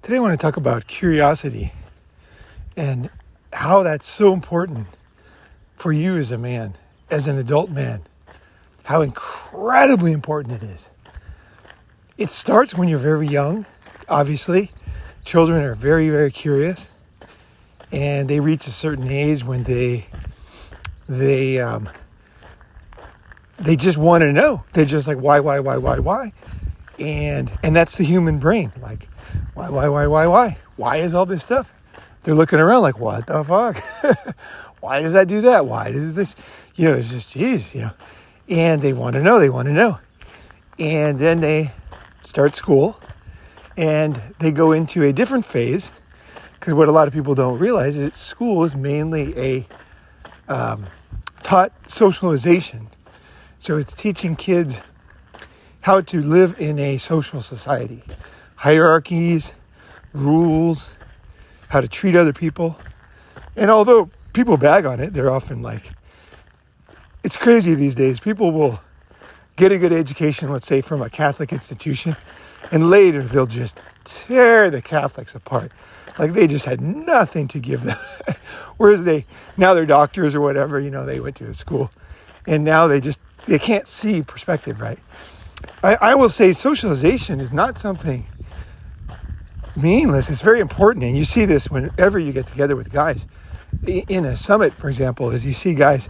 Today I want to talk about curiosity and how that's so important for you as a man, as an adult man, how incredibly important it is. It starts when you're very young, obviously. Children are very, very curious, and they reach a certain age when they just want to know. They're just like, why? And that's the human brain. Like, why? Why is all this stuff? They're looking around like, what the fuck? Why does that do that? Why does this? It's just, geez, And they want to know. And then they start school and they go into a different phase, because what a lot of people don't realize is that school is mainly a taught socialization. So it's teaching kids how to live in a social society, hierarchies, rules, how to treat other people. And although people bag on it, they're often like, it's crazy these days. People will get a good education, let's say from a Catholic institution, and later they'll just tear the Catholics apart. Like they just had nothing to give them. Whereas now they're doctors or whatever, they went to a school, and now they can't see perspective, right? I will say socialization is not something meaningless. It's very important. And you see this whenever you get together with guys. In a summit, for example, is you see guys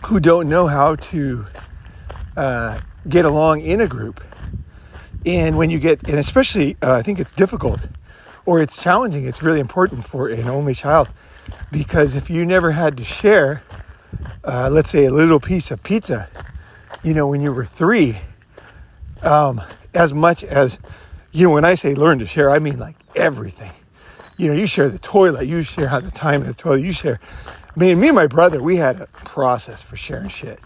who don't know how to get along in a group. And and especially, I think it's difficult or it's challenging. It's really important for an only child, because if you never had to share, let's say a little piece of pizza, when you were 3, as much as, when I say learn to share, I mean like everything. You share the toilet, you share how the time in the toilet, you share. Me and my brother, we had a process for sharing shit.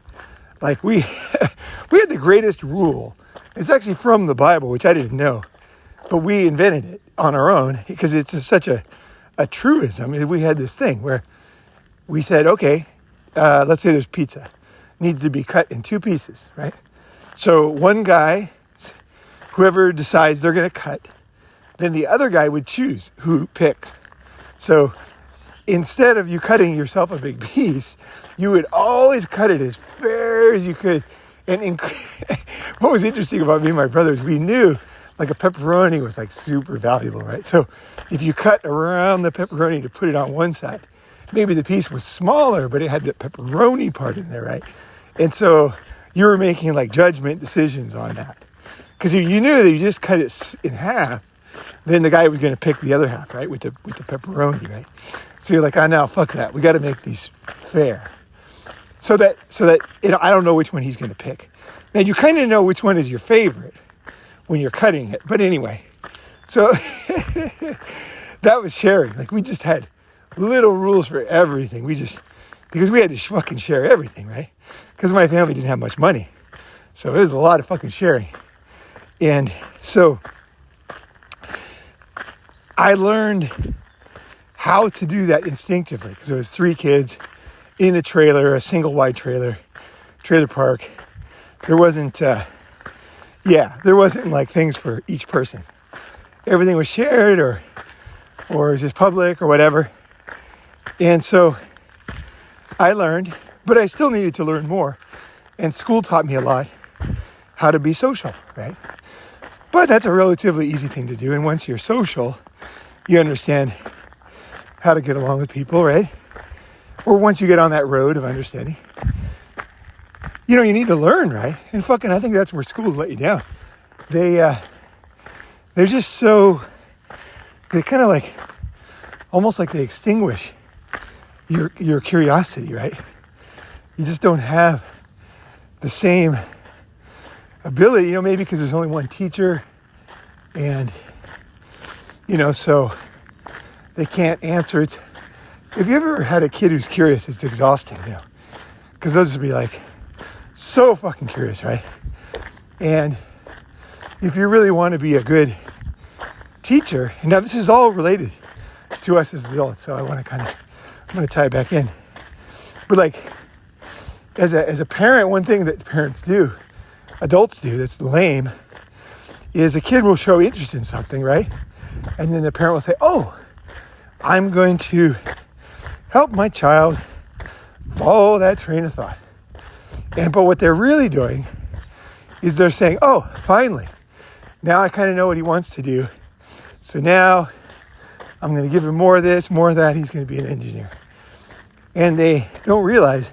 Like we had the greatest rule. It's actually from the Bible, which I didn't know, but we invented it on our own because it's such a truism. We had this thing where we said, okay, let's say there's pizza, needs to be cut in 2 pieces, right? So one guy, whoever decides they're going to cut, then the other guy would choose who picks. So instead of you cutting yourself a big piece, you would always cut it as fair as you could. And what was interesting about me and my brothers, we knew like a pepperoni was like super valuable, right? So if you cut around the pepperoni to put it on one side, maybe the piece was smaller, but it had the pepperoni part in there, right? And so you were making like judgment decisions on that. Because you knew that you just cut it in half, then the guy was going to pick the other half, right? With the pepperoni, right? So you're like, no, fuck that. We got to make these fair. So that I don't know which one he's going to pick. Now you kind of know which one is your favorite when you're cutting it. But anyway, so that was sharing. Like we just had little rules for everything. Because we had to fucking share everything, right? Because my family didn't have much money. So it was a lot of fucking sharing. And so I learned how to do that instinctively, because there was 3 kids in a trailer, a single wide trailer park. There wasn't like things for each person. Everything was shared or it was just public or whatever. And so I learned, but I still needed to learn more. And school taught me a lot how to be social, right? But that's a relatively easy thing to do. And once you're social, you understand how to get along with people, right? Or once you get on that road of understanding, you need to learn, right? And I think that's where schools let you down. They're just so, they kind of like, almost like they extinguish your curiosity, right? You just don't have the same ability, maybe because there's only one teacher and, so they can't answer. If you ever had a kid who's curious, it's exhausting, because those would be like so fucking curious, right? And if you really want to be a good teacher, and now this is all related to us as adults, so I'm going to tie it back in. But like, as a parent, one thing that parents do, adults do, that's lame, is a kid will show interest in something, right? And then the parent will say, oh, I'm going to help my child follow that train of thought. But what they're really doing is they're saying, oh, finally, now I kind of know what he wants to do. So now I'm going to give him more of this, more of that. He's going to be an engineer. And they don't realize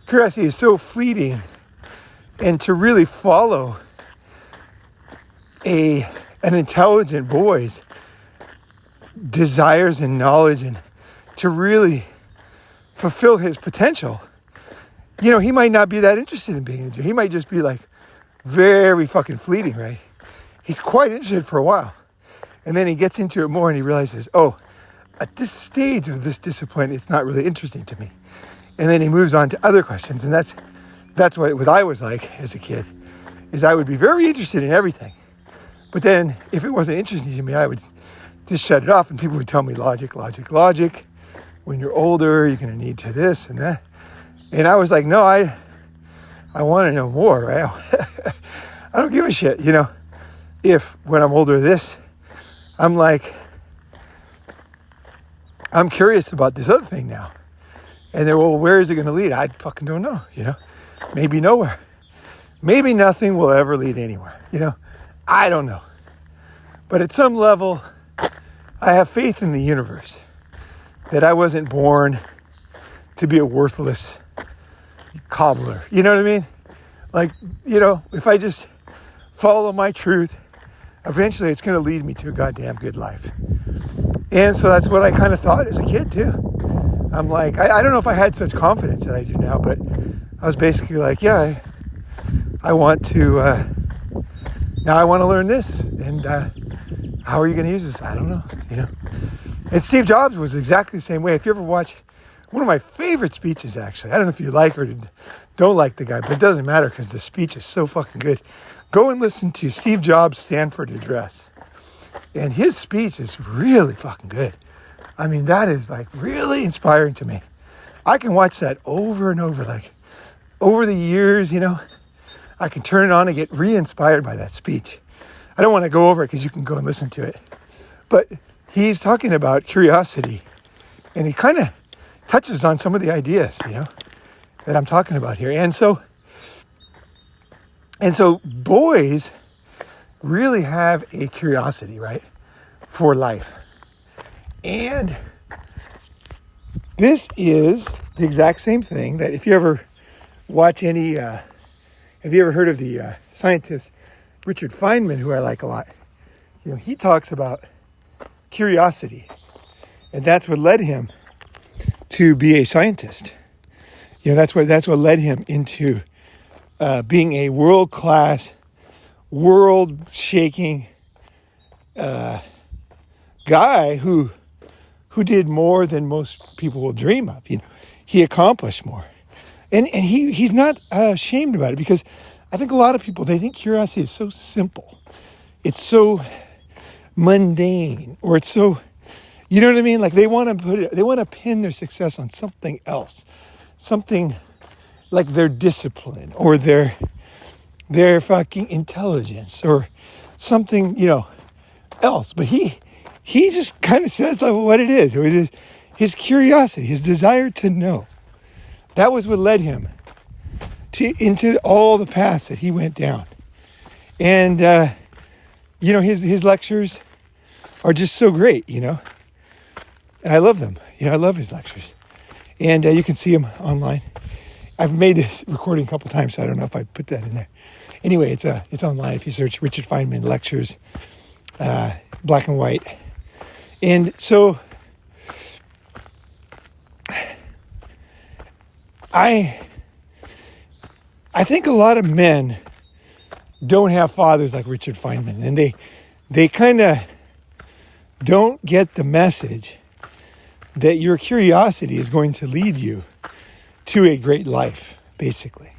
curiosity is so fleeting. And to really follow an intelligent boy's desires and knowledge, and to really fulfill his potential, he might not be that interested in being an engineer. He might just be like very fucking fleeting, right? He's quite interested for a while. And then he gets into it more and he realizes, oh, at this stage of this discipline, it's not really interesting to me. And then he moves on to other questions. And that's what I was like as a kid, is I would be very interested in everything. But then if it wasn't interesting to me, I would just shut it off, and people would tell me logic. When you're older, you're going to need to this and that. And I was like, no, I want to know more, right? I don't give a shit, if when I'm older this, I'm like, I'm curious about this other thing now. And then, well, where is it going to lead? I fucking don't know, maybe nowhere. Maybe nothing will ever lead anywhere, I don't know. But at some level, I have faith in the universe that I wasn't born to be a worthless cobbler. You know what I mean? Like, if I just follow my truth, eventually it's going to lead me to a goddamn good life. And so that's what I kind of thought as a kid too. I'm like, I don't know if I had such confidence that I do now, but I was basically like, yeah, I want to, now I want to learn this. And how are you going to use this? I don't know, And Steve Jobs was exactly the same way. If you ever watch one of my favorite speeches, actually, I don't know if you like or don't like the guy, but it doesn't matter because the speech is so fucking good. Go and listen to Steve Jobs' Stanford address. And his speech is really fucking good. I mean, that is like really inspiring to me. I can watch that over and over, like over the years, I can turn it on and get re-inspired by that speech. I don't want to go over it because you can go and listen to it. But he's talking about curiosity, and he kind of touches on some of the ideas, that I'm talking about here. And so boys really have a curiosity, right, for life. And this is the exact same thing that if you ever watch any, have you ever heard of the scientist Richard Feynman, who I like a lot? He talks about curiosity, and that's what led him to be a scientist. That's what led him into being a world-class, world-shaking guy who did more than most people will dream of. He accomplished more, and he's not ashamed about it, because I think a lot of people, they think curiosity is so simple, it's so mundane, or it's so, you know what I mean? Like they want to pin their success on something else, something like their discipline or their fucking intelligence or something, else. But he just kind of says like what it is. It was his curiosity, his desire to know. That was what led him into all the paths that he went down. And his lectures are just so great, I love them. I love his lectures. And you can see them online. I've made this recording a couple times, so I don't know if I put that in there. Anyway, it's online if you search Richard Feynman lectures, black and white. And so I think a lot of men don't have fathers like Richard Feynman, and they kind of don't get the message that your curiosity is going to lead you to a great life, basically.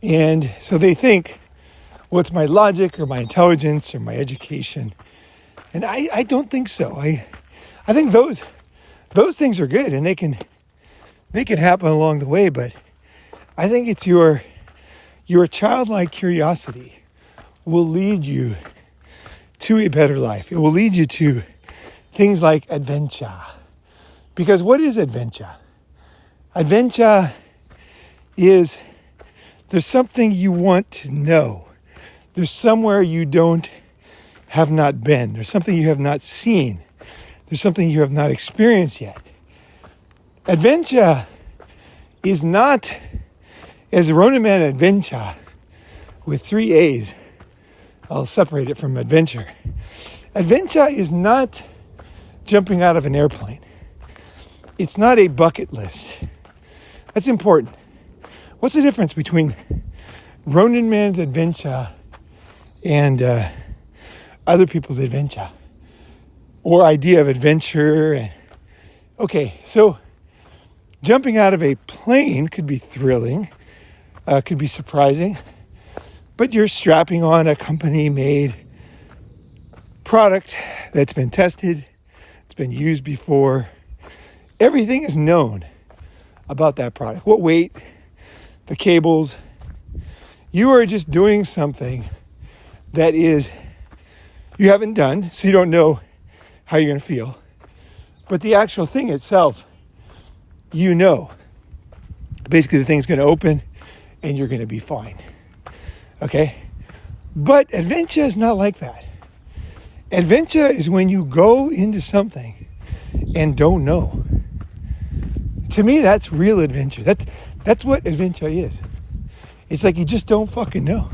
And so they think, well, it's my logic or my intelligence or my education. And I don't think so. I think those things are good, and they can happen along the way, but I think it's your childlike curiosity will lead you to a better life. It will lead you to things like adventure. Because what is adventure? Adventure is there's something you want to know. There's somewhere you have not been. There's something you have not seen. There's something you have not experienced yet. Adventure is not, as Ronin Man adventure with 3 A's. I'll separate it from adventure. Adventure is not jumping out of an airplane. It's not a bucket list. That's important. What's the difference between Ronin Man's adventure and other people's adventure or idea of adventure? Okay, so jumping out of a plane could be thrilling, could be surprising, but you're strapping on a company-made product that's been tested, it's been used before. Everything is known about that product. What weight, the cables. You are just doing something that is you haven't done, so you don't know how you're going to feel. But the actual thing itself, you know. Basically, the thing's going to open and you're going to be fine. Okay? But adventure is not like that. Adventure is when you go into something and don't know. To me, that's real adventure. That's what adventure is. It's like you just don't fucking know.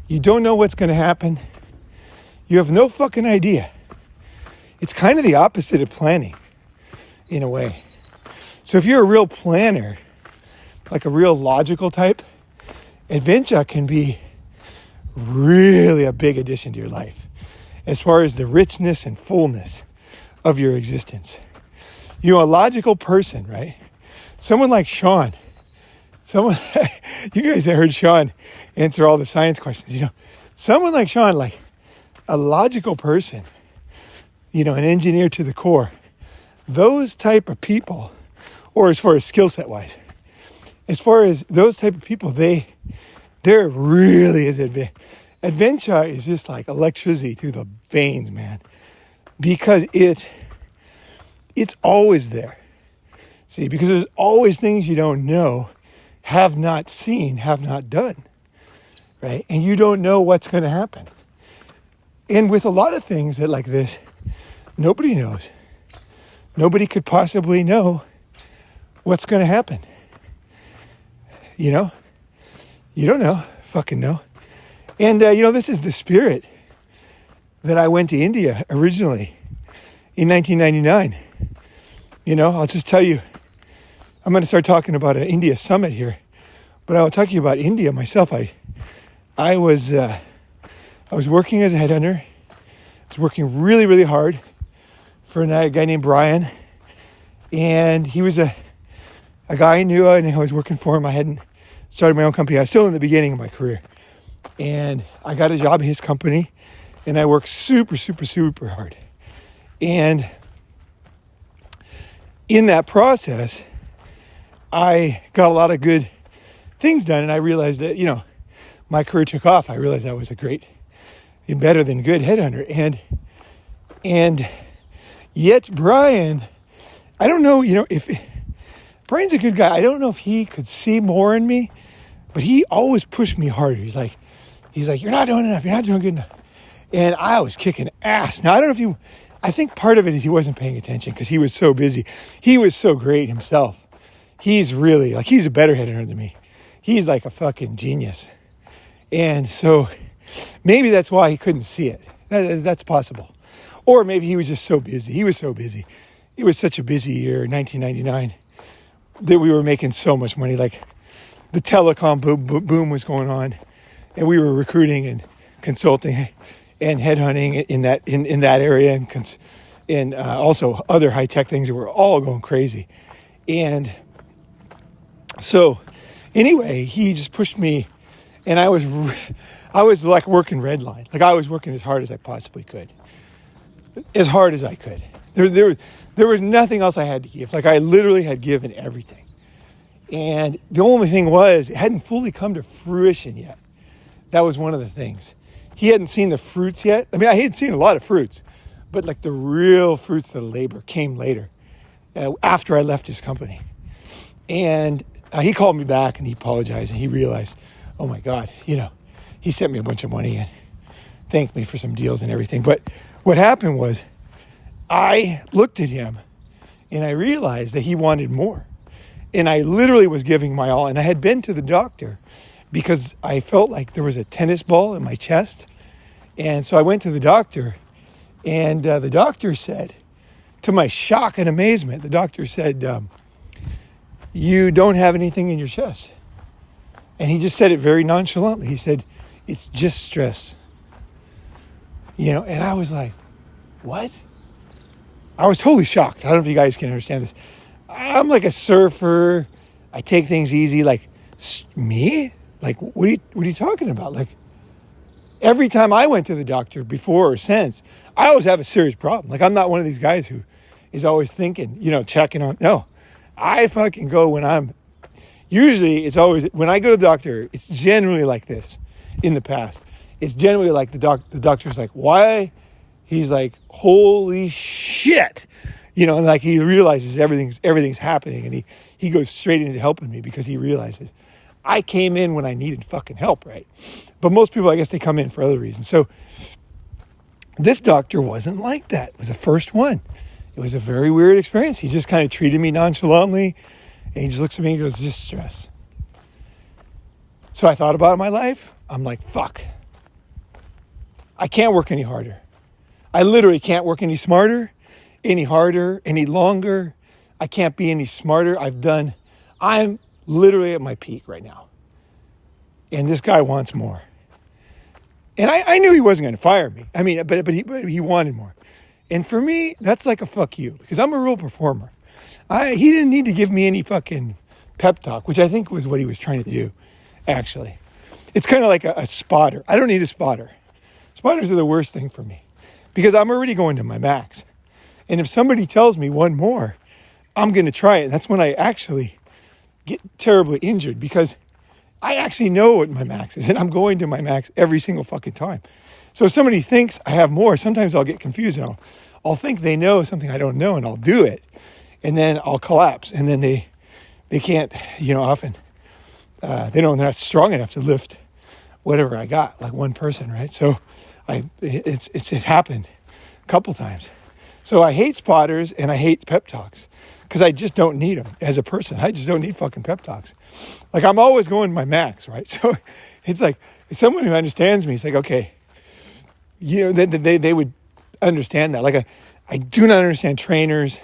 You don't know what's going to happen. You have no fucking idea. It's kind of the opposite of planning, in a way. So if you're a real planner, like a real logical type, adventure can be really a big addition to your life as far as the richness and fullness of your existence. You know, a logical person, right? Someone like Sean, you guys have heard Sean answer all the science questions, you know. Someone like Sean, like a logical person, you know, an engineer to the core, those type of people, or as far as skill set wise, as far as those type of people, there really is adventure is just like electricity through the veins, man, because it's always there. See, because there's always things you don't know, have not seen, have not done, right? And you don't know what's going to happen. And with a lot of things that like this, nobody knows. Nobody could possibly know what's going to happen. You know? You don't know. Fucking know. And, you know, this is the spirit that I went to India originally in 1999. You know, I'll just tell you, I'm going to start talking about an India summit here, but I'll talk to you about India myself. I was working as a headhunter. I was working really, really hard for a guy named Brian, and he was a guy I knew, and I was working for him. I hadn't started my own company. I was still in the beginning of my career, and I got a job in his company, and I worked super, super, super hard. And in that process, I got a lot of good things done, and I realized that, you know, my career took off. I realized I was a great, better than good headhunter. And yet Brian, I don't know, you know, if Brian's a good guy. I don't know if he could see more in me, but he always pushed me harder. He's like, you're not doing enough. You're not doing good enough. And I was kicking ass. Now, I don't know if I think part of it is he wasn't paying attention because he was so busy. He was so great himself. He's really, like, he's a better headhunter than me. He's like a fucking genius. And so maybe that's why he couldn't see it. That's possible. Or maybe he was just so busy. He was so busy. It was such a busy year, 1999, that we were making so much money. Like, the telecom boom was going on, and we were recruiting and consulting and headhunting in that area, and also other high tech things that were all going crazy. And so anyway, he just pushed me, and I was like working red line. Like, I was working as hard as I possibly could, as hard as I could. There was nothing else I had to give. Like, I literally had given everything. And the only thing was, it hadn't fully come to fruition yet. That was one of the things. he hadn't seen the fruits yet. I mean, I had seen a lot of fruits, but like the real fruits of the labor came later, after I left his company. And he called me back and he apologized, and he realized, oh my God, he sent me a bunch of money and thanked me for some deals and everything. But what happened was I looked at him and I realized that he wanted more. And I literally was giving my all. And I had been to the doctor because I felt like there was a tennis ball in my chest. And so I went to the doctor, and the doctor said, to my shock and amazement, the doctor said, you don't have anything in your chest. And he just said it very nonchalantly. He said, it's just stress. And I was like, what? I was totally shocked. I don't know if you guys can understand this. I'm like a surfer. I take things easy. Like, me? Like, what are you talking about? Like, every time I went to the doctor before or since, I always have a serious problem. Like, I'm not one of these guys who is always thinking, checking on. No, I fucking go when usually it's always, when I go to the doctor, it's generally like this in the past. It's generally like the doctor's like, why? He's like, holy shit. And like he realizes everything's happening, and he goes straight into helping me because he realizes I came in when I needed fucking help, right? But most people, I guess, they come in for other reasons. So this doctor wasn't like that. It was the first one. It was a very weird experience. He just kind of treated me nonchalantly, and he just looks at me and goes, just stress. So I thought about my life. I'm like, fuck. I can't work any harder. I literally can't work any smarter, any harder, any longer. I can't be any smarter. I'm literally at my peak right now. And this guy wants more. And I knew he wasn't going to fire me. I mean, but he wanted more. And for me, that's like a fuck you, because I'm a real performer. He didn't need to give me any fucking pep talk, which I think was what he was trying to do, actually. It's kind of like a spotter. I don't need a spotter. Spotters are the worst thing for me because I'm already going to my max. And if somebody tells me one more, I'm going to try it. And that's when I actually get terribly injured, because I actually know what my max is, and I'm going to my max every single fucking time. So if somebody thinks I have more, sometimes I'll get confused, and I'll think they know something I don't know, and I'll do it, and then I'll collapse, and then they can't, often they're not strong enough to lift whatever I got, like one person, right? So it happened a couple times. So I hate spotters and I hate pep talks because I just don't need them as a person. I just don't need fucking pep talks. Like, I'm always going to my max, right? So it's like, someone who understands me, it's like, okay, they would understand that. Like, I do not understand trainers,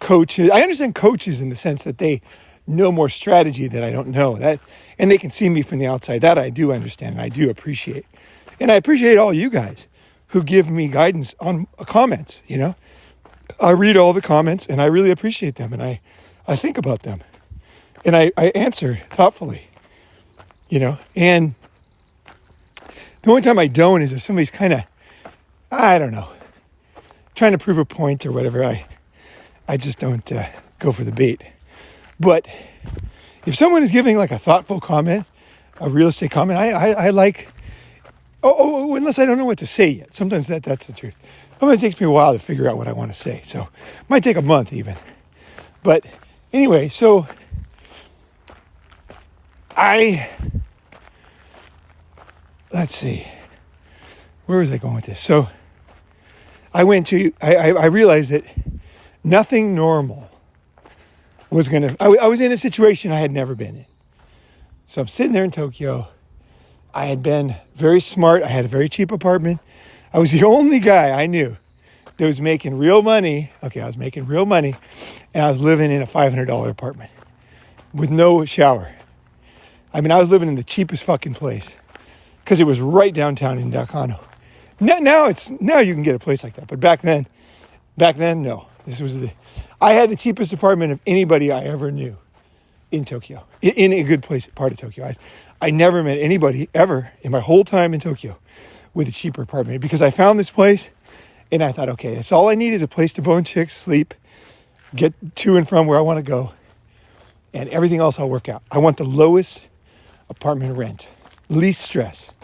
coaches. I understand coaches in the sense that they know more strategy that I don't know. And they can see me from the outside. That I do understand and I do appreciate. And I appreciate all you guys who give me guidance on comments, I read all the comments and I really appreciate them, and I think about them and I answer thoughtfully, and the only time I don't is if somebody's kind of, I don't know, trying to prove a point or whatever. I just don't go for the bait. But if someone is giving like a thoughtful comment, a real estate comment, I like, unless I don't know what to say yet. Sometimes that's the truth. Sometimes it takes me a while to figure out what I want to say. So it might take a month even. But anyway, so let's see. Where was I going with this? So I realized that nothing normal was going to, I was in a situation I had never been in. So I'm sitting there in Tokyo. I had been very smart. I had a very cheap apartment. I was the only guy I knew that was making real money. Okay, I was making real money, and I was living in a $500 apartment with no shower. I mean, I was living in the cheapest fucking place because it was right downtown in Nakano. Now you can get a place like that, but back then, no. I had the cheapest apartment of anybody I ever knew in Tokyo, in a good part of Tokyo. I never met anybody ever in my whole time in Tokyo with a cheaper apartment, because I found this place and I thought, okay, that's all I need is a place to bone chicks, sleep, get to and from where I want to go, and everything else I'll work out. I want the lowest apartment rent, least stress.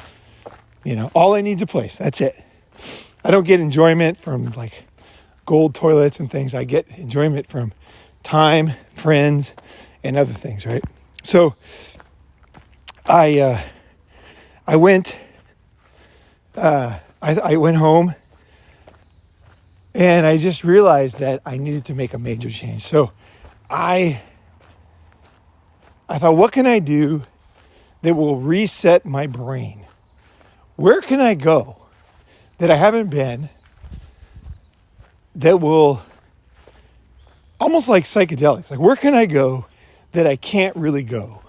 All I need is a place. That's it. I don't get enjoyment from like gold toilets and things. I get enjoyment from time, friends, and other things, right? So I went home, and I just realized that I needed to make a major change. So I thought, what can I do that will reset my brain? Where can I go that I haven't been that will, almost like psychedelics, like where can I go that I can't really go?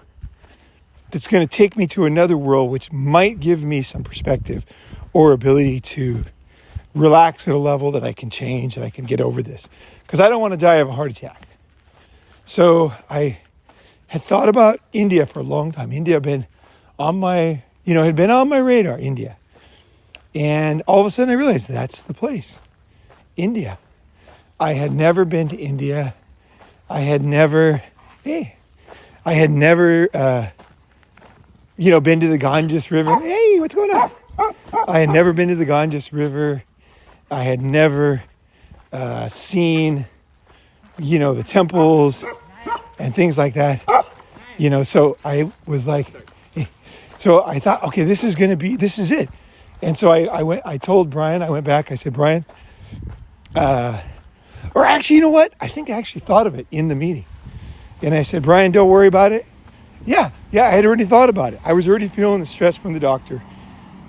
That's going to take me to another world, which might give me some perspective or ability to relax at a level that I can change and I can get over this. Because I don't want to die of a heart attack. So I had thought about India for a long time. India had been on my, had been on my radar, India. And all of a sudden I realized that's the place, India. I had never been to India. I had never been to the Ganges River. Hey, what's going on? I had never been to the Ganges River. I had never seen, the temples and things like that. So I was like, hey. So I thought, okay, this is it. And so I told Brian, I went back, I said, Brian, or actually, you know what? I think I actually thought of it in the meeting. And I said, Brian, don't worry about it. Yeah, I had already thought about it. I was already feeling the stress from the doctor.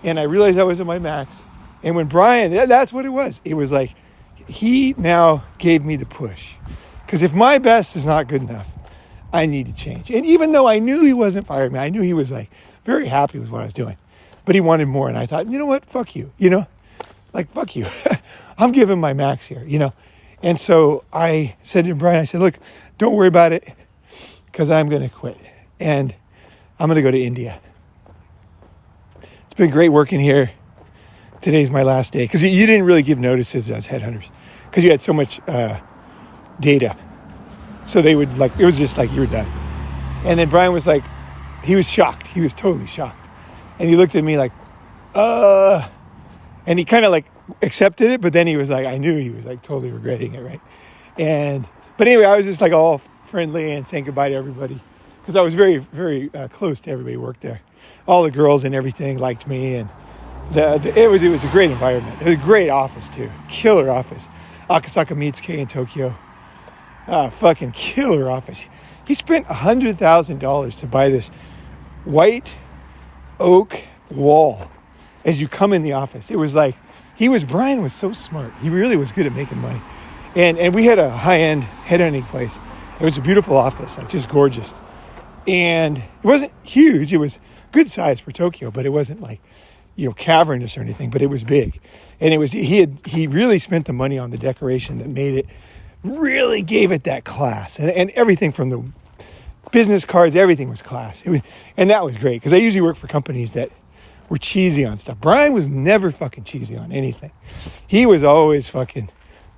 And I realized I was at my max. And when Brian, that's what it was. It was like, he now gave me the push. Because if my best is not good enough, I need to change. And even though I knew he wasn't firing me, I knew he was like very happy with what I was doing. But he wanted more. And I thought, you know what? Fuck you. Fuck you. I'm giving my max here, And so I said to Brian, I said, look, don't worry about it because I'm going to quit. And I'm going to go to India. It's been great working here. Today's my last day. Because you didn't really give notices as headhunters. Because you had so much data. So they would it was just like, you were done. And then Brian was like, he was shocked. He was totally shocked. And he looked at me like, and he kind of like accepted it, but then he was like, I knew he was like totally regretting it, right? But anyway, I was just like all friendly and saying goodbye to everybody because I was very, very close to everybody who worked there. All the girls and everything liked me, and it was a great environment. It was a great office too, killer office. Akasaka Mitsuke in Tokyo, fucking killer office. He spent $100,000 to buy this white oak wall as you come in the office. It was like, Brian was so smart. He really was good at making money. And we had a high-end headhunting place. It was a beautiful office, like just gorgeous. And it wasn't huge. It was good size for Tokyo, but it wasn't like, cavernous or anything, but it was big. And he really spent the money on the decoration that made it, really gave it that class. And everything from the business cards, everything was class. And that was great because I usually work for companies that were cheesy on stuff. Brian was never fucking cheesy on anything. He was always fucking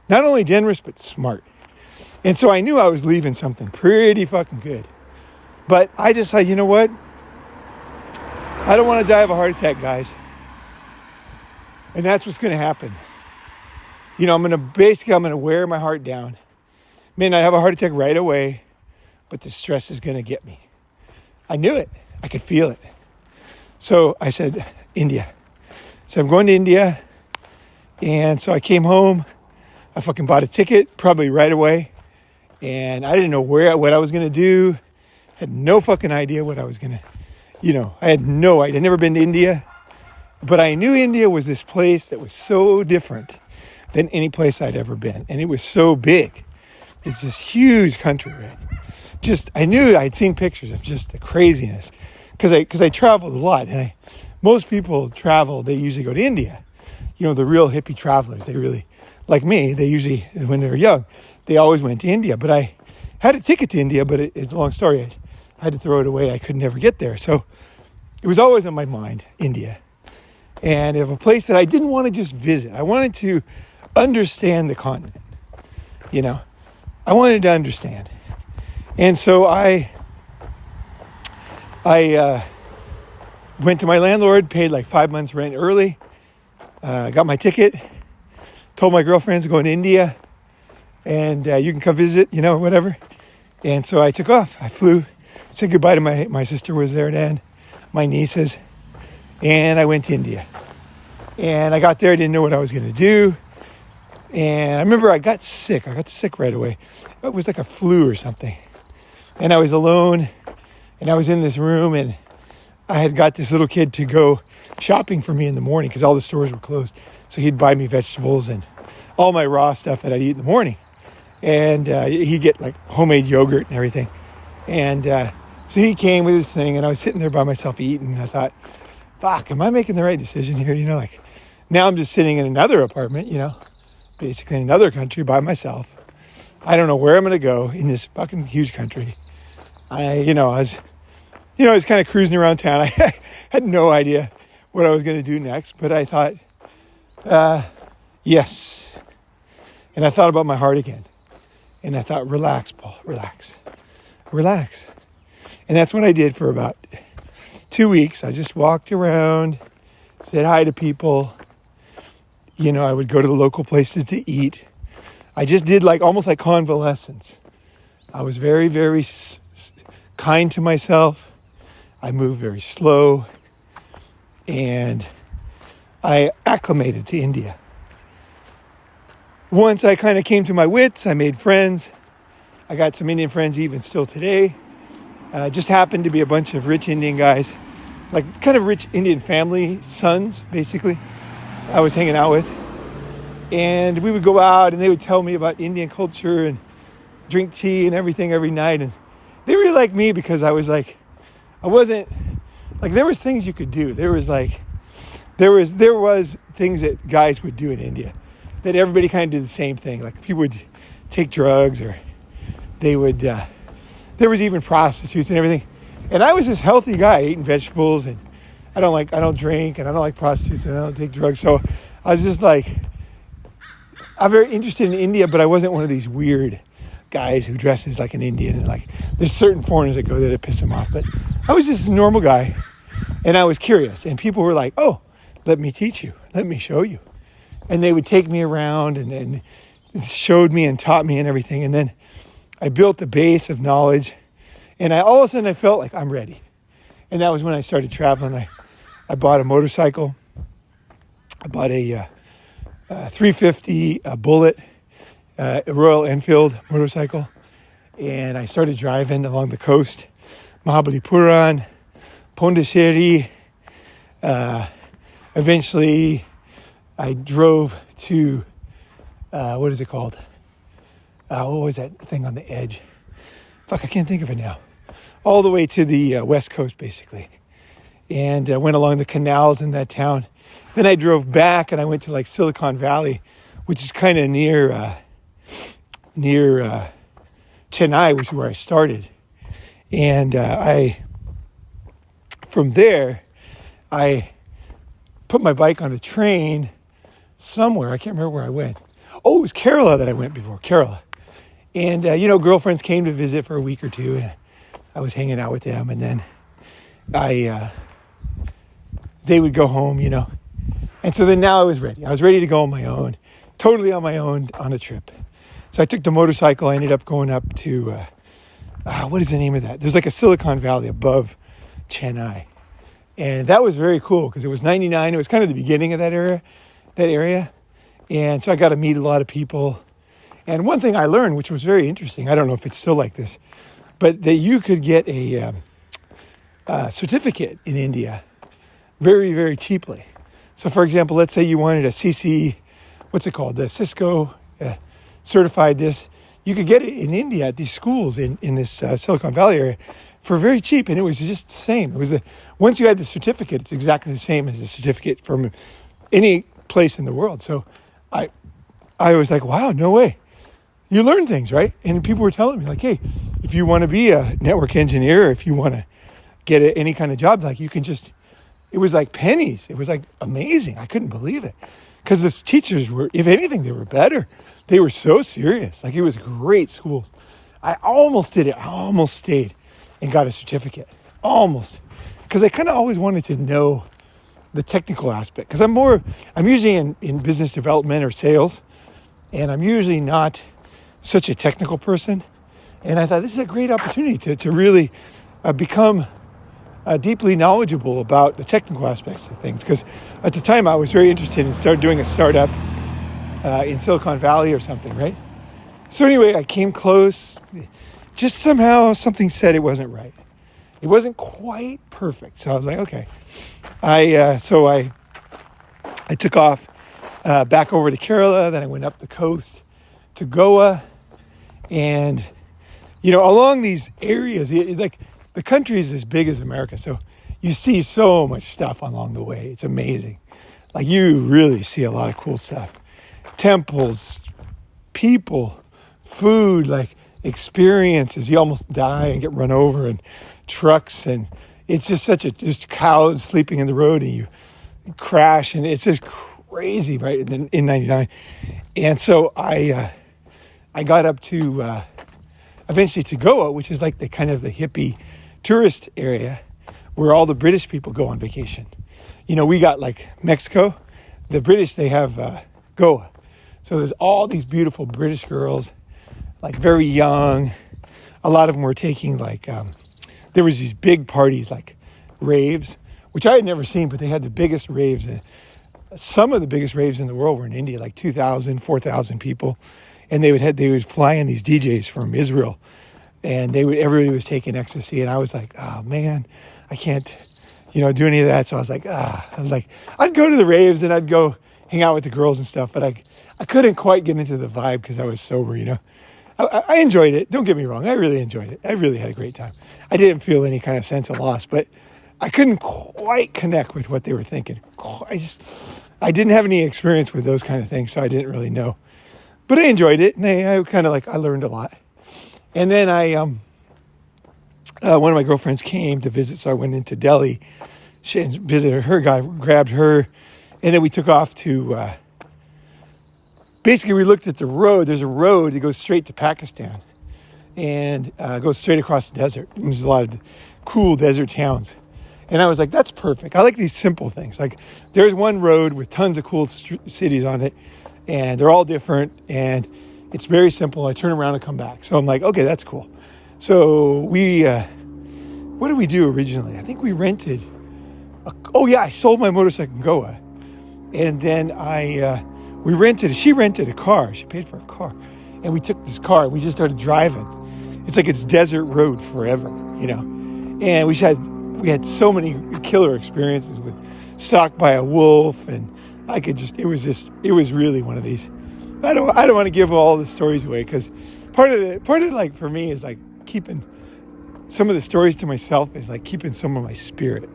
not only generous, but smart. And so I knew I was leaving something pretty fucking good. But I just thought, you know what? I don't want to die of a heart attack, guys. And that's what's going to happen. I'm going to wear my heart down. May not have a heart attack right away, but the stress is going to get me. I knew it. I could feel it. So I said, India. So I'm going to India. And so I came home. I fucking bought a ticket probably right away. And I didn't know what I was going to do. Had no fucking idea what I was going to, I had no idea. I'd never been to India. But I knew India was this place that was so different than any place I'd ever been. And it was so big. It's this huge country, right? I knew I'd seen pictures of just the craziness. Because I traveled a lot. And most people travel, they usually go to India. The real hippie travelers, they really, like me, they usually, when they were young, they always went to India. But I had a ticket to India, but it's a long story. I had to throw it away. I could never get there. So it was always on my mind, India. And of a place that I didn't want to just visit. I wanted to understand the continent. I wanted to understand. And so I went to my landlord, paid like 5 months rent early, got my ticket, told my girlfriends to go to India, and you can come visit, whatever. And so I took off. I flew, said goodbye to my sister was there then, my nieces, and I went to India. And I got there, I didn't know what I was going to do. And I remember I got sick. I got sick right away. It was like a flu or something. And I was alone, and I was in this room, and I had got this little kid to go shopping for me in the morning because all the stores were closed. So he'd buy me vegetables and all my raw stuff that I'd eat in the morning. And he'd get like homemade yogurt and everything. And so he came with his thing, and I was sitting there by myself eating, and I thought, fuck, am I making the right decision here? Like now I'm just sitting in another apartment, basically in another country by myself. I don't know where I'm going to go in this fucking huge country. I was kind of cruising around town. I had no idea what I was going to do next, but I thought, yes. And I thought about my heart again. And I thought, relax, Paul, relax. And that's what I did for about 2 weeks. I just walked around, said hi to people. I would go to the local places to eat. I just did almost like convalescence. I was very, very kind to myself. I moved very slow. And I acclimated to India. Once I kind of came to my wits, I made friends. I got some Indian friends even still today. Just happened to be a bunch of rich Indian guys, like kind of rich Indian family sons, basically, I was hanging out with. And we would go out and they would tell me about Indian culture and drink tea and everything every night. And they really liked me because I was like, I wasn't, like there was things you could do. There was things that guys would do in India that everybody kind of did the same thing. Like people would take drugs, or they would, there was even prostitutes and everything. And I was this healthy guy eating vegetables, and I don't drink, and I don't like prostitutes, and I don't take drugs. So I was just like, I'm very interested in India, but I wasn't one of these weird guys who dresses like an Indian. And like, there's certain foreigners that go there that piss them off. But I was just a normal guy, and I was curious. And people were like, oh, let me teach you. Let me show you. And they would take me around and showed me and taught me and everything. And then I built a base of knowledge. And all of a sudden I felt like I'm ready. And that was when I started traveling. I bought a motorcycle. I bought a 350 Bullet, a Royal Enfield motorcycle. And I started driving along the coast. Mahabalipuram, Pondicherry. Eventually I drove to, what is it called? What was that thing on the edge? Fuck, I can't think of it now. All the way to the west coast, basically. And went along the canals in that town. Then I drove back and I went to like Silicon Valley, which is kind of near Chennai, which is where I started. And from there, I put my bike on a train somewhere. I can't remember where I went. Oh, it was Kerala that I went before, Kerala. And, girlfriends came to visit for a week or two, and I was hanging out with them. And then they would go home, And so then now I was ready. I was ready to go on my own, totally on my own on a trip. So I took the motorcycle. I ended up going up to, what is the name of that? There's like a Silicon Valley above Chennai. And that was very cool because it was 99. It was kind of the beginning of that area. And so I got to meet a lot of people. And one thing I learned, which was very interesting, I don't know if it's still like this, but that you could get a certificate in India very, very cheaply. So for example, let's say you wanted a CC, what's it called? The Cisco certified this. You could get it in India at these schools in this Silicon Valley area for very cheap. And it was just the same. It was once you had the certificate, it's exactly the same as the certificate from any place in the world. So I was like, wow, no way. You learn things, right? And people were telling me like, hey, if you want to be a network engineer, or if you want to get any kind of job, like you can just, it was like pennies. It was like amazing. I couldn't believe it. Because the teachers were, if anything, they were better. They were so serious. Like it was great schools. I almost did it. I almost stayed and got a certificate. Almost. because I kind of always wanted to know the technical aspect, because I'm usually in business development or sales, and I'm usually not such a technical person. And I thought this is a great opportunity to really become deeply knowledgeable about the technical aspects of things, because at the time I was very interested in doing a startup in Silicon Valley or something, right? So anyway, I came close. Just somehow something said it wasn't right. It wasn't quite perfect. So I was like, okay. I took off back over to Kerala. Then I went up the coast to Goa. And, along these areas, like the country is as big as America. So you see so much stuff along the way. It's amazing. Like you really see a lot of cool stuff. Temples, people, food, like experiences. You almost die and get run over, and trucks, and it's just just cows sleeping in the road, and you crash, and it's just crazy, right? In '99, and so I got up to eventually to Goa, which is like the kind of the hippie tourist area where all the British people go on vacation. We got like Mexico, the British, they have Goa. So there's all these beautiful British girls, like very young. A lot of them were taking like, there was these big parties like raves, which I had never seen, but they had the biggest raves. Some of the biggest raves in the world were in India, like 2,000, 4,000 people. And they would fly in these DJs from Israel, and everybody was taking ecstasy. And I was like, oh man, I can't, do any of that. So I was like, I'd go to the raves and I'd go hang out with the girls and stuff, but I couldn't quite get into the vibe because I was sober, I enjoyed it. Don't get me wrong. I really enjoyed it. I really had a great time. I didn't feel any kind of sense of loss, but I couldn't quite connect with what they were thinking. I didn't have any experience with those kind of things, so I didn't really know. But I enjoyed it, and I learned a lot. And then one of my girlfriends came to visit, so I went into Delhi. She visited her, grabbed her, and then we took off to, basically we looked at the road. There's a road that goes straight to Pakistan, and goes straight across the desert. And there's a lot of cool desert towns. And I was like, that's perfect. I like these simple things. Like there's one road with tons of cool cities on it, and they're all different, and it's very simple. I turn around and come back. So I'm like, okay, that's cool. So what did we do originally? I think we rented, I sold my motorcycle in Goa. And then she rented a car. She paid for a car. And we took this car and we just started driving. It's like it's desert road forever, And we had so many killer experiences with stalked by a wolf, and it was really one of these. I don't want to give all the stories away, because part of like for me is like keeping some of the stories to myself, is like keeping some of my spirit,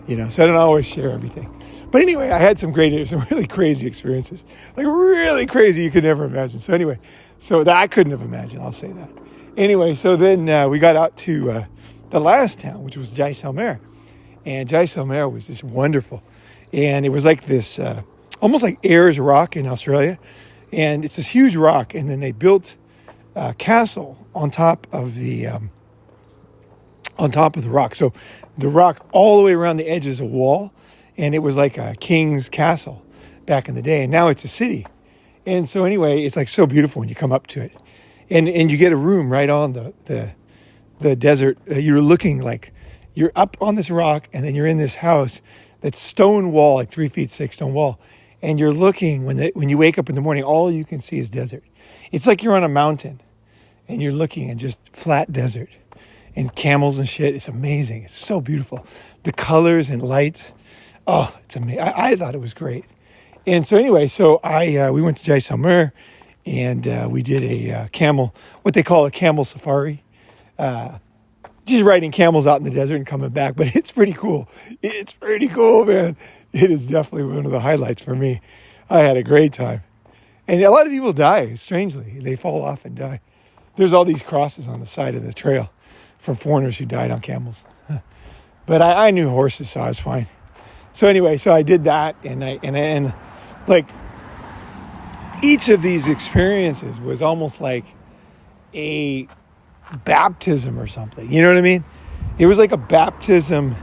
so I don't always share everything. But anyway, I had some really crazy experiences, like really crazy you could never imagine. So anyway, that I couldn't have imagined, I'll say that. Anyway, so then we got out to the last town, which was Jaisalmer. And Jaisalmer was just wonderful. And it was like this, almost like Ayers Rock in Australia. And it's this huge rock. And then they built a castle on top of the rock. So the rock all the way around the edge is a wall. And it was like a king's castle back in the day. And now it's a city. And so anyway, it's like so beautiful when you come up to it. And you get a room right on the desert. You're looking like you're up on this rock, and then you're in this house that's stone wall, like 3 feet 6 stone wall. And you're looking, when you wake up in the morning, all you can see is desert. It's like you're on a mountain and you're looking at just flat desert and camels and shit. It's amazing. It's so beautiful. The colors and lights. Oh, it's amazing. I thought it was great. And so anyway, we went to Jaisalmer, and we did what they call a camel safari. Just riding camels out in the desert and coming back. But it's pretty cool. It's pretty cool, man. It is definitely one of the highlights for me. I had a great time. And a lot of people die, strangely. They fall off and die. There's all these crosses on the side of the trail from foreigners who died on camels. But I knew horses, so I was fine. So anyway, I did that, and like each of these experiences was almost like a baptism or something. You know what I mean? It was like a baptism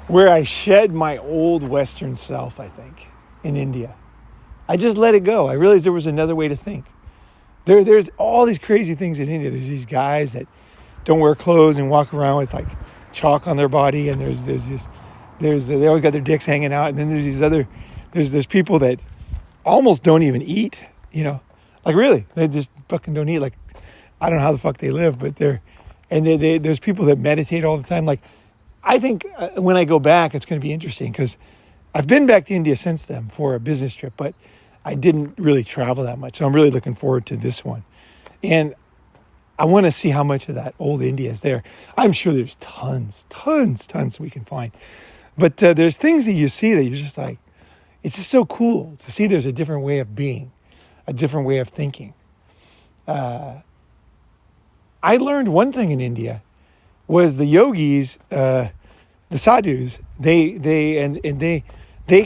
where I shed my old Western self, I think, in India. I just let it go. I realized there was another way to think. There's all these crazy things in India. There's these guys that don't wear clothes and walk around with like chalk on their body, and they always got their dicks hanging out. And then there's people that almost don't even eat, like really, they just fucking don't eat. Like, I don't know how the fuck they live, but there's people that meditate all the time. Like, I think when I go back, it's going to be interesting because I've been back to India since then for a business trip, but I didn't really travel that much. So I'm really looking forward to this one. And I want to see how much of that old India is there. I'm sure there's tons we can find. But there's things that you see that you're just like, it's just so cool to see there's a different way of being, a different way of thinking. I learned one thing in India was the yogis, the sadhus, they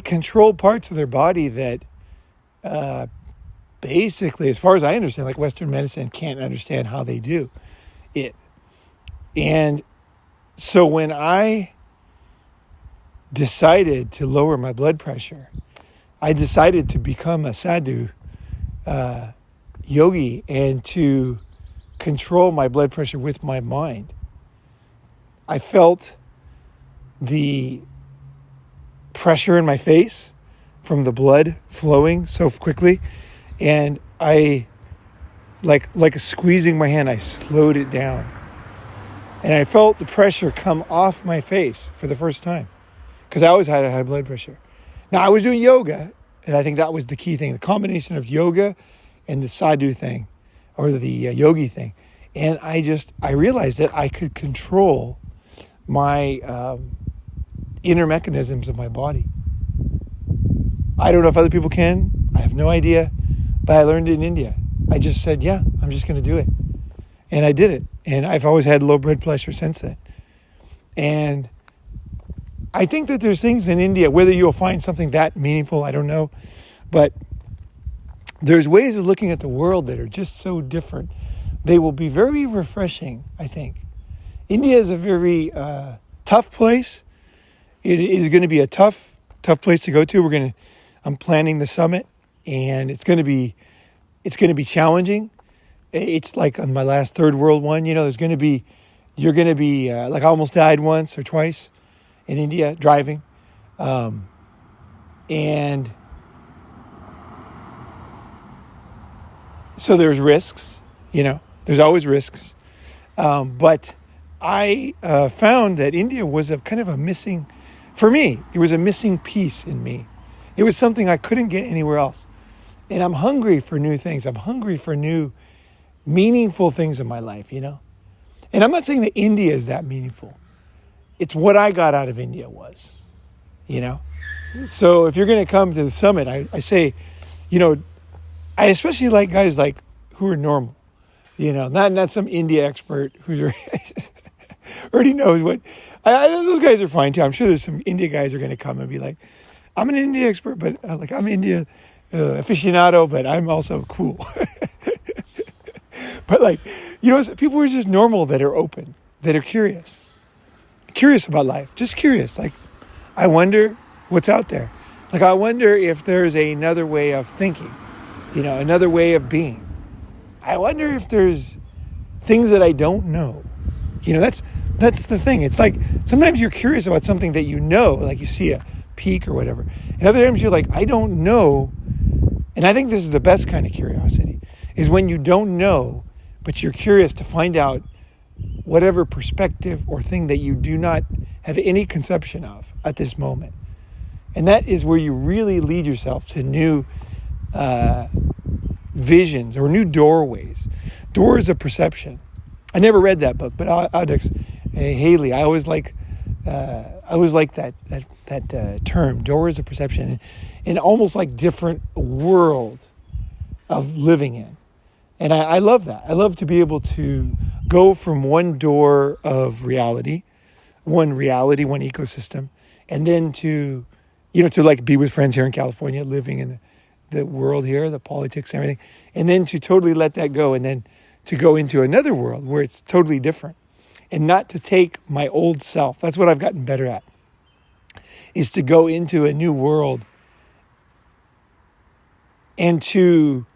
control parts of their body that basically, as far as I understand, like Western medicine can't understand how they do it. And so when I decided to lower my blood pressure, I decided to become a sadhu yogi and to control my blood pressure with my mind. I felt the pressure in my face from the blood flowing so quickly, and I, like squeezing my hand, I slowed it down. And I felt the pressure come off my face for the first time, because I always had a high blood pressure. Now, I was doing yoga, and I think that was the key thing, the combination of yoga and the sadhu thing, or the yogi thing. And I realized that I could control my inner mechanisms of my body. I don't know if other people can. I have no idea. But I learned it in India. I just said, yeah, I'm just going to do it. And I did it. And I've always had low blood pressure since then. And I think that there's things in India, whether you'll find something that meaningful, I don't know. But there's ways of looking at the world that are just so different. They will be very refreshing, I think. India is a very tough place. It is going to be a tough place to go to. I'm planning the summit, and it's going to be challenging. It's like on my last third world one, you're going to be like I almost died once or twice in India driving. And so there's risks, there's always risks. But I found that India was for me, it was a missing piece in me. It was something I couldn't get anywhere else. And I'm hungry for new things. I'm hungry for new, meaningful things in my life, And I'm not saying that India is that meaningful. It's what I got out of India was, So if you're going to come to the summit, I say, I especially like guys like who are normal, not some India expert who's already knows what. Those guys are fine too. I'm sure there's some India guys who are going to come and be like, I'm an India expert, but I'm India aficionado, but I'm also cool. But people are just normal that are open, that are curious about life, just curious. Like, I wonder what's out there. Like, I wonder if there's another way of thinking, another way of being. I wonder if there's things that I don't know. That's the thing. It's like sometimes you're curious about something that like you see a peak or whatever. And other times you're like, I don't know. And I think this is the best kind of curiosity, is when you don't know, but you're curious to find out whatever perspective or thing that you do not have any conception of at this moment. And that is where you really lead yourself to new visions or new doorways. Doors of perception. I never read that book, but Alex Haley, I always like that term, doors of perception, and almost like different world of living in. And I love that. I love to be able to go from one door of reality, one ecosystem, and then to like be with friends here in California, living in the world here, the politics and everything, and then to totally let that go, and then to go into another world where it's totally different, and not to take my old self. That's what I've gotten better at. is to go into a new world and to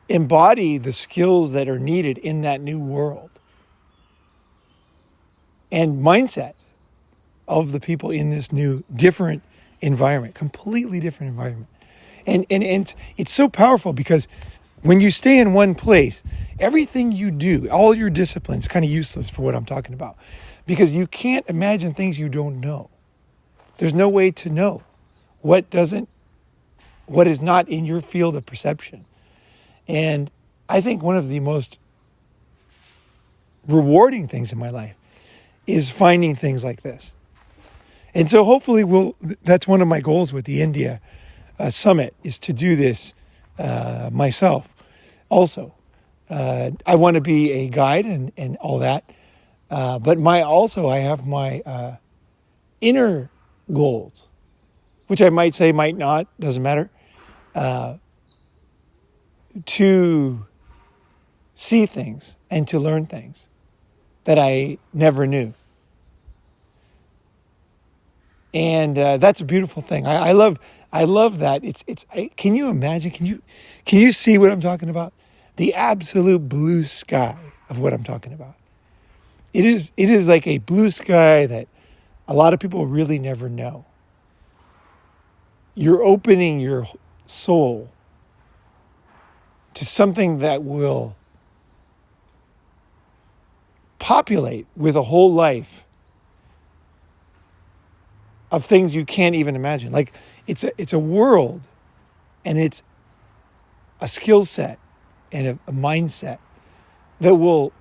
embody the skills that are needed in that new world and mindset of the people in this new, different environment, completely different environment. And it's so powerful because when you stay in one place, everything you do, all your discipline is kind of useless for what I'm talking about, because you can't imagine things you don't know. There's no way to know what is not in your field of perception. And I think one of the most rewarding things in my life is finding things like this. And so hopefully that's one of my goals with the India Summit, is to do this myself also. I want to be a guide and all that. But I have my inner goals, which I might say, might not, doesn't matter, to see things and to learn things that I never knew. And that's a beautiful thing. I love that. Can you imagine? Can you see what I'm talking about? The absolute blue sky of what I'm talking about. It is like a blue sky that a lot of people really never know. You're opening your soul to something that will populate with a whole life of things you can't even imagine. Like it's a world, and it's a skill set and a mindset that will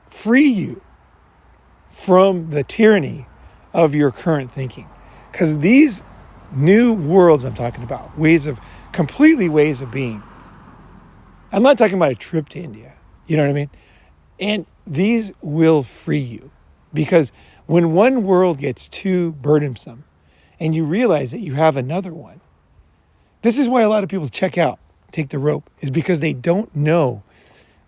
free you from the tyranny of your current thinking. Because these new worlds I'm talking about, completely ways of being. I'm not talking about a trip to India. You know what I mean? And these will free you, because when one world gets too burdensome and you realize that you have another one, this is why a lot of people check out, take the rope, is because they don't know.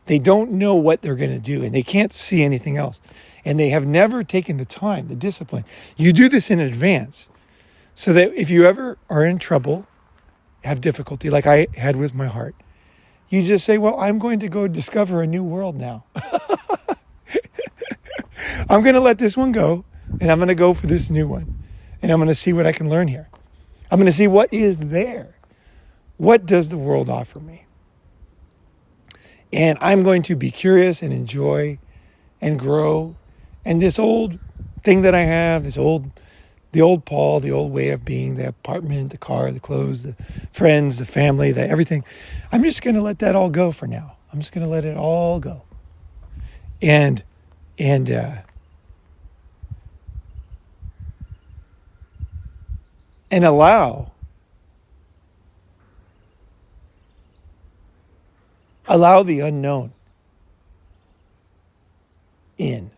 They don't know what they're going to do, and they can't see anything else. And they have never taken the time, the discipline. You do this in advance so that if you ever are in trouble, have difficulty like I had with my heart, you just say, well, I'm going to go discover a new world now. I'm going to let this one go, and I'm going to go for this new one. And I'm going to see what I can learn here. I'm going to see what is there. What does the world offer me? And I'm going to be curious and enjoy and grow. And this old thing that I have, the old Paul, the old way of being, the apartment, the car, the clothes, the friends, the family, the everything, I'm just going to let that all go for now. I'm just going to let it all go. And allow the unknown in.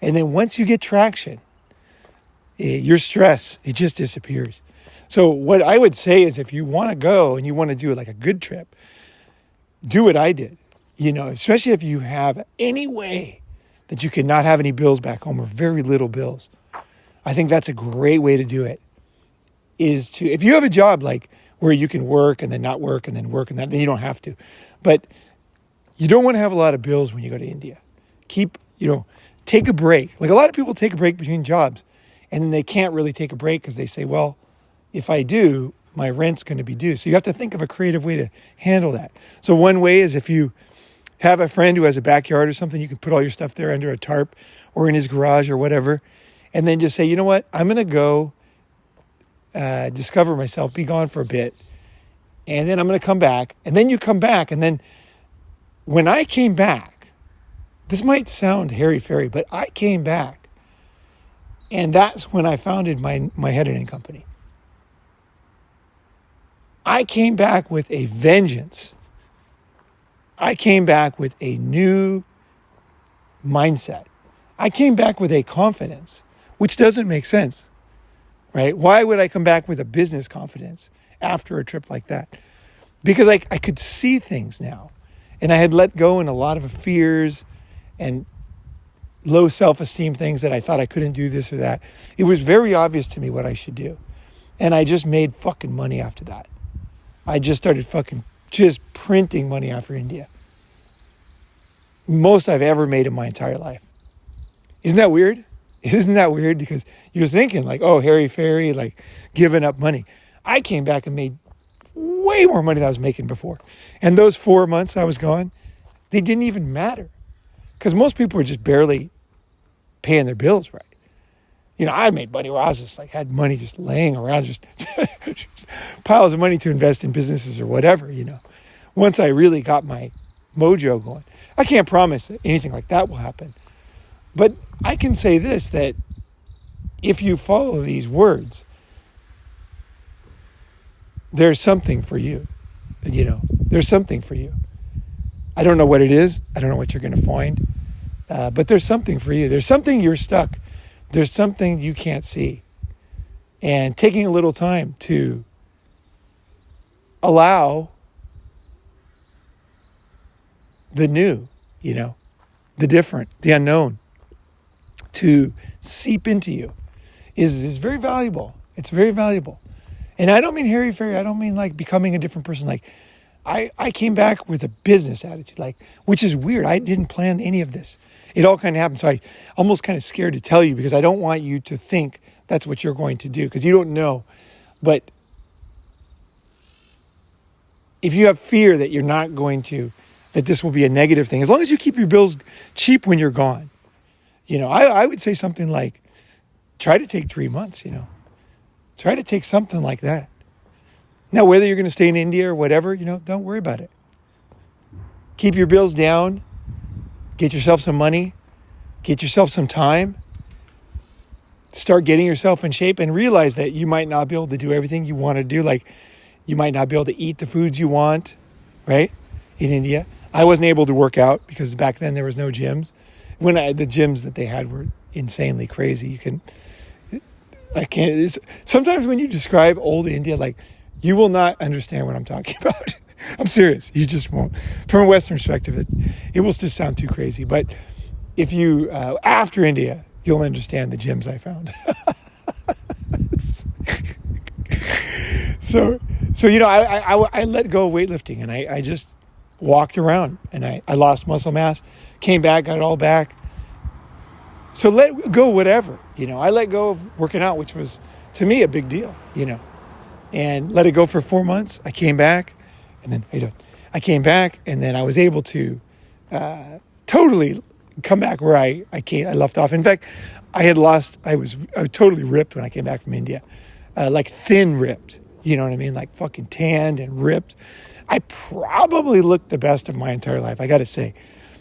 And then once you get traction, your stress, it just disappears. So what I would say is, if you want to go and you want to do like a good trip, do what I did. Especially if you have any way that you can not have any bills back home, or very little bills. I think that's a great way to do it, is to, if you have a job like where you can work and then not work and then work and then you don't have to. But you don't want to have a lot of bills when you go to India. Take a break. Like a lot of people take a break between jobs, and then they can't really take a break because they say, well, if I do, my rent's going to be due. So you have to think of a creative way to handle that. So one way is, if you have a friend who has a backyard or something, you can put all your stuff there under a tarp or in his garage or whatever, and then just say, you know what, I'm going to go discover myself, be gone for a bit, and then I'm going to come back. And then you come back, and then when I came back, this might sound hairy-fairy, but I came back, and that's when I founded my editing company. I came back with a vengeance. I came back with a new mindset. I came back with a confidence, which doesn't make sense, right? Why would I come back with a business confidence after a trip like that? Because I could see things now, and I had let go in a lot of fears and low self-esteem things that I thought I couldn't do this or that. It was very obvious to me what I should do. And I just made fucking money after that. I just started just printing money out for India. Most I've ever made in my entire life. Isn't that weird? Isn't that weird? Because you're thinking like, oh, Harry Ferry, like giving up money. I came back and made way more money than I was making before. And those 4 months I was gone, they didn't even matter. Because most people were just barely paying their bills right. You know, I made money where I was just like, had money just laying around, just piles of money to invest in businesses or whatever, you know. Once I really got my mojo going. I can't promise that anything like that will happen. But I can say this, that if you follow these words, there's something for you. You know, there's something for you. I don't know what it is. I don't know what you're going to find. But there's something for you. There's something you're stuck. There's something you can't see. And taking a little time to allow the new, you know, the different, the unknown to seep into you is very valuable. It's very valuable. And I don't mean Harry Ferry. I don't mean like becoming a different person. Like I came back with a business attitude, like, which is weird. I didn't plan any of this. It all kind of happened. So I almost kind of scared to tell you because I don't want you to think that's what you're going to do because you don't know. But if you have fear that you're not going to, that this will be a negative thing, as long as you keep your bills cheap when you're gone, you know, I would say something like, try to take 3 months, you know, try to take something like that. Now, whether you're going to stay in India or whatever, you know, don't worry about it. Keep your bills down. Get yourself some money, get yourself some time, start getting yourself in shape and realize that you might not be able to do everything you want to do. Like you might not be able to eat the foods you want, right? In India. I wasn't able to work out because back then there was no gyms. The gyms that they had were insanely crazy. Sometimes when you describe old India, like you will not understand what I'm talking about. I'm serious. You just won't. From a Western perspective, it will just sound too crazy. But if you, after India, you'll understand the gyms I found. So you know, I let go of weightlifting and I just walked around and I lost muscle mass, came back, got it all back. So let go whatever, you know. I let go of working out, which was, to me, a big deal, you know. And let it go for 4 months. I came back. And then, how you doing? I came back, and then I was able to totally come back where I left off. In fact, I was totally ripped when I came back from India, like thin ripped. You know what I mean? Like fucking tanned and ripped. I probably looked the best of my entire life. I got to say,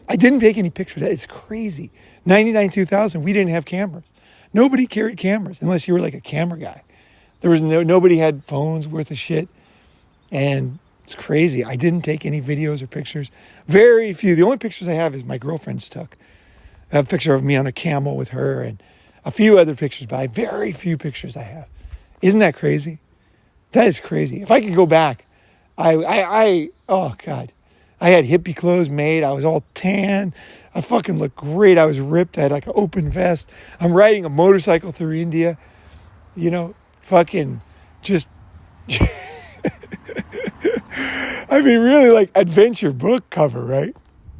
I didn't take any pictures. It's crazy. 99, 2000, we didn't have cameras. Nobody carried cameras unless you were like a camera guy. There was nobody had phones worth of shit, and it's crazy. I didn't take any videos or pictures. Very few. The only pictures I have is my girlfriend's took. I have a picture of me on a camel with her and a few other pictures, but very few pictures I have. Isn't that crazy? That is crazy. If I could go back, oh God, I had hippie clothes made. I was all tan. I fucking looked great. I was ripped. I had like an open vest. I'm riding a motorcycle through India, you know, fucking just... I mean, really like adventure book cover, right?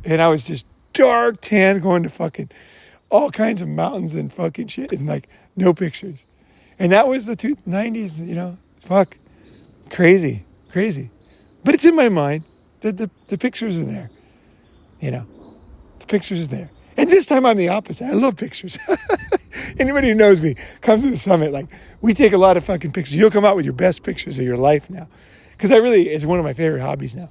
And I was just dark tan going to fucking all kinds of mountains and fucking shit and like no pictures. And that was the 90s, you know, fuck. Crazy. But it's in my mind that the pictures are there, you know, the pictures are there. And this time I'm the opposite. I love pictures. Anybody who knows me comes to the summit, like we take a lot of fucking pictures. You'll come out with your best pictures of your life now. Because it's one of my favorite hobbies now.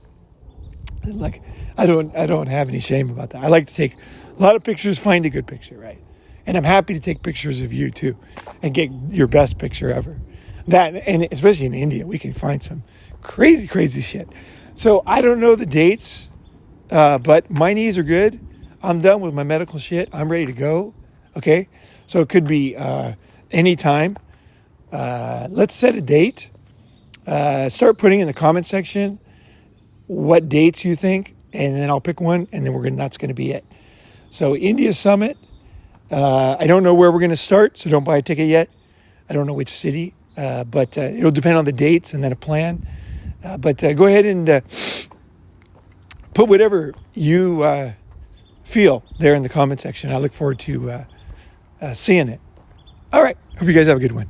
And like, I don't have any shame about that. I like to take a lot of pictures, find a good picture, right? And I'm happy to take pictures of you too, and get your best picture ever. That, and especially in India, we can find some crazy, crazy shit. So I don't know the dates, but my knees are good. I'm done with my medical shit. I'm ready to go. Okay, so it could be anytime. Let's set a date. Start putting in the comment section what dates you think, and then I'll pick one, and then that's going to be it. So India Summit, I don't know where we're going to start, so don't buy a ticket yet. I don't know which city, but it'll depend on the dates and then a plan. But go ahead and put whatever you feel there in the comment section. I look forward to seeing it. All right. Hope you guys have a good one.